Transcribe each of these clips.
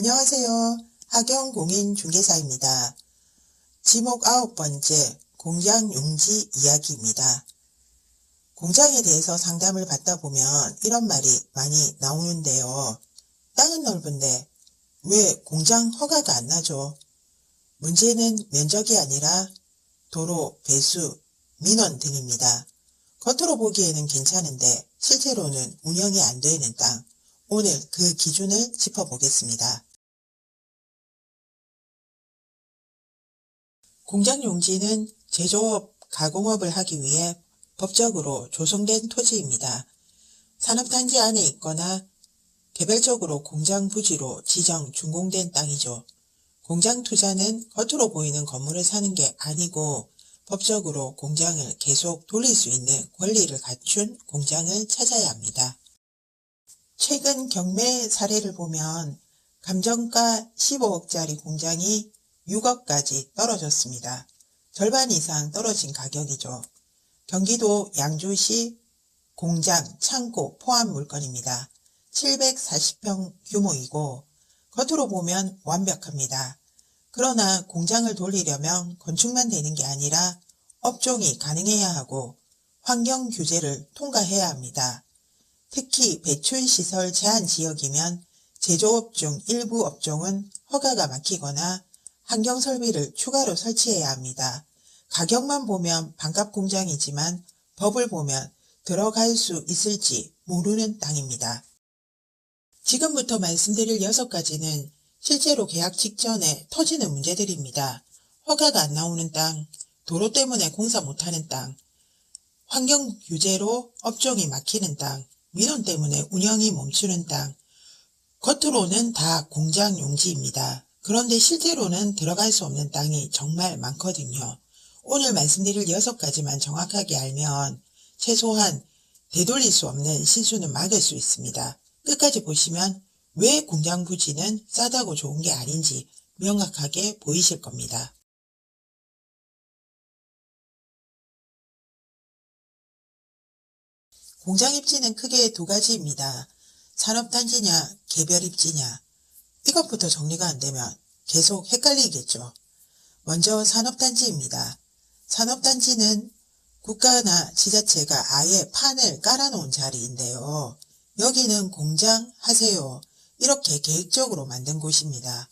안녕하세요. 하경공인중개사입니다. 지목 9번째 공장 용지 이야기입니다. 공장에 대해서 상담을 받다 보면 이런 말이 많이 나오는데요. 땅은 넓은데 왜 공장 허가가 안 나죠? 문제는 면적이 아니라 도로, 배수, 민원 등입니다. 겉으로 보기에는 괜찮은데 실제로는 운영이 안 되는 땅. 오늘 그 기준을 짚어보겠습니다. 공장 용지는 제조업, 가공업을 하기 위해 법적으로 조성된 토지입니다. 산업단지 안에 있거나 개별적으로 공장 부지로 지정, 준공된 땅이죠. 공장 투자는 겉으로 보이는 건물을 사는 게 아니고 법적으로 공장을 계속 돌릴 수 있는 권리를 갖춘 공장을 찾아야 합니다. 최근 경매 사례를 보면 감정가 15억짜리 공장이 6억까지 떨어졌습니다. 절반 이상 떨어진 가격이죠. 경기도 양주시 공장, 창고 포함 물건입니다. 740평 규모이고 겉으로 보면 완벽합니다. 그러나 공장을 돌리려면 건축만 되는 게 아니라 업종이 가능해야 하고 환경 규제를 통과해야 합니다. 특히 배출시설 제한 지역이면 제조업 중 일부 업종은 허가가 막히거나 환경설비를 추가로 설치해야 합니다. 가격만 보면 반값 공장이지만 법을 보면 들어갈 수 있을지 모르는 땅입니다. 지금부터 말씀드릴 6가지는 실제로 계약 직전에 터지는 문제들입니다. 허가가 안 나오는 땅, 도로 때문에 공사 못하는 땅, 환경 규제로 업종이 막히는 땅, 민원 때문에 운영이 멈추는 땅, 겉으로는 다 공장 용지입니다. 그런데 실제로는 들어갈 수 없는 땅이 정말 많거든요. 오늘 말씀드릴 6가지만 정확하게 알면 최소한 되돌릴 수 없는 실수는 막을 수 있습니다. 끝까지 보시면 왜 공장 부지는 싸다고 좋은 게 아닌지 명확하게 보이실 겁니다. 공장 입지는 크게 2가지입니다. 산업단지냐 개별 입지냐. 이것부터 정리가 안 되면 계속 헷갈리겠죠. 먼저 산업단지입니다. 산업단지는 국가나 지자체가 아예 판을 깔아놓은 자리인데요. 여기는 공장 하세요. 이렇게 계획적으로 만든 곳입니다.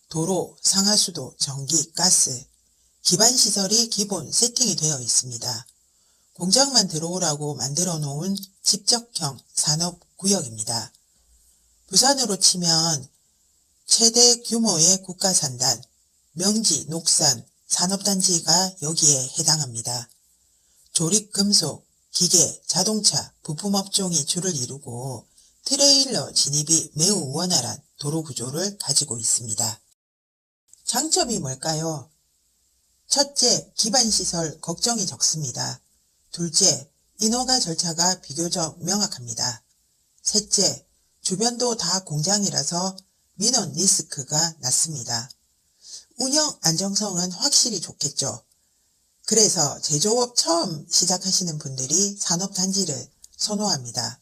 도로, 상하수도, 전기, 가스, 기반시설이 기본 세팅이 되어 있습니다. 공장만 들어오라고 만들어 놓은 집적형 산업구역입니다. 부산으로 치면 최대 규모의 국가산단, 명지, 녹산, 산업단지가 여기에 해당합니다. 조립금속, 기계, 자동차, 부품업종이 주를 이루고 트레일러 진입이 매우 원활한 도로구조를 가지고 있습니다. 장점이 뭘까요? 첫째, 기반시설 걱정이 적습니다. 둘째, 인허가 절차가 비교적 명확합니다. 셋째, 주변도 다 공장이라서 민원 리스크가 낮습니다. 운영 안정성은 확실히 좋겠죠. 그래서 제조업 처음 시작하시는 분들이 산업단지를 선호합니다.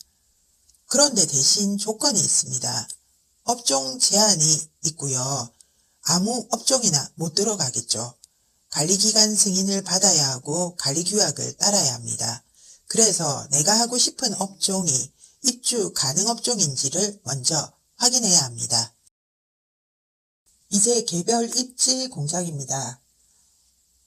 그런데 대신 조건이 있습니다. 업종 제한이 있고요. 아무 업종이나 못 들어가겠죠. 관리기관 승인을 받아야 하고 관리규약을 따라야 합니다. 그래서 내가 하고 싶은 업종이 입주 가능 업종인지를 먼저 확인해야 합니다. 이제 개별 입지 공장입니다.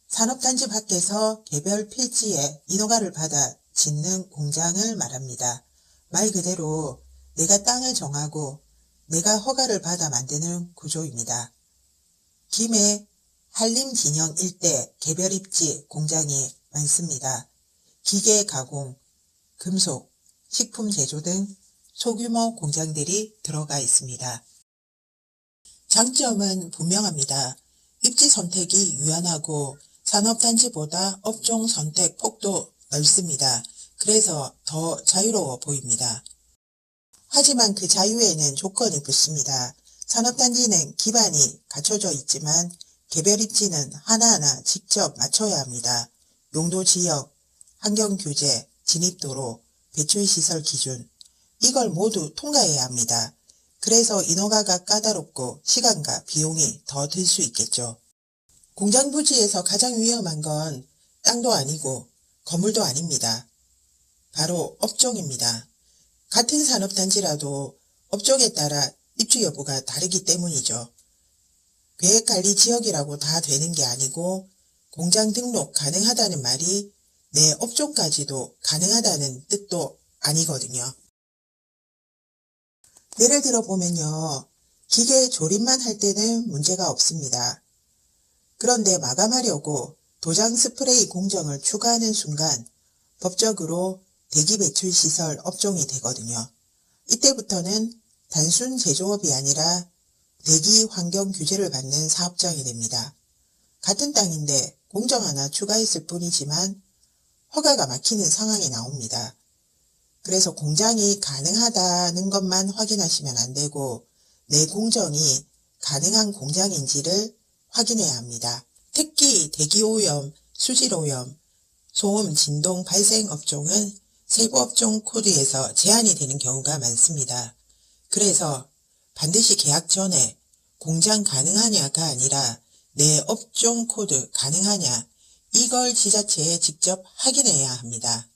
산업단지 밖에서 개별 필지에 인허가를 받아 짓는 공장을 말합니다. 말 그대로 내가 땅을 정하고 내가 허가를 받아 만드는 구조입니다. 김해 한림 진영 일대 개별 입지 공장이 많습니다. 기계 가공, 금속, 식품 제조 등 소규모 공장들이 들어가 있습니다. 장점은 분명합니다. 입지 선택이 유연하고 산업단지보다 업종 선택 폭도 넓습니다. 그래서 더 자유로워 보입니다. 하지만 그 자유에는 조건이 붙습니다. 산업단지는 기반이 갖춰져 있지만 개별 입지는 하나하나 직접 맞춰야 합니다. 용도 지역, 환경규제, 진입도로, 배출시설 기준, 이걸 모두 통과해야 합니다. 그래서 인허가가 까다롭고 시간과 비용이 더 들 수 있겠죠. 공장 부지에서 가장 위험한 건 땅도 아니고 건물도 아닙니다. 바로 업종입니다. 같은 산업단지라도 업종에 따라 입주 여부가 다르기 때문이죠. 계획관리지역이라고 다 되는 게 아니고 공장 등록 가능하다는 말이 내 업종까지도 가능하다는 뜻도 아니거든요. 예를 들어 보면요. 기계 조립만 할 때는 문제가 없습니다. 그런데 마감하려고 도장 스프레이 공정을 추가하는 순간 법적으로 대기배출시설 업종이 되거든요. 이때부터는 단순 제조업이 아니라 대기환경규제를 받는 사업장이 됩니다. 같은 땅인데 공정 하나 추가했을 뿐이지만 허가가 막히는 상황이 나옵니다. 그래서 공장이 가능하다는 것만 확인하시면 안 되고 내 공정이 가능한 공장인지를 확인해야 합니다. 특히 대기오염, 수질오염, 소음, 진동 발생 업종은 세부업종 코드에서 제한이 되는 경우가 많습니다. 그래서 반드시 계약 전에 공장 가능하냐가 아니라 내 업종 코드 가능하냐 이걸 지자체에 직접 확인해야 합니다.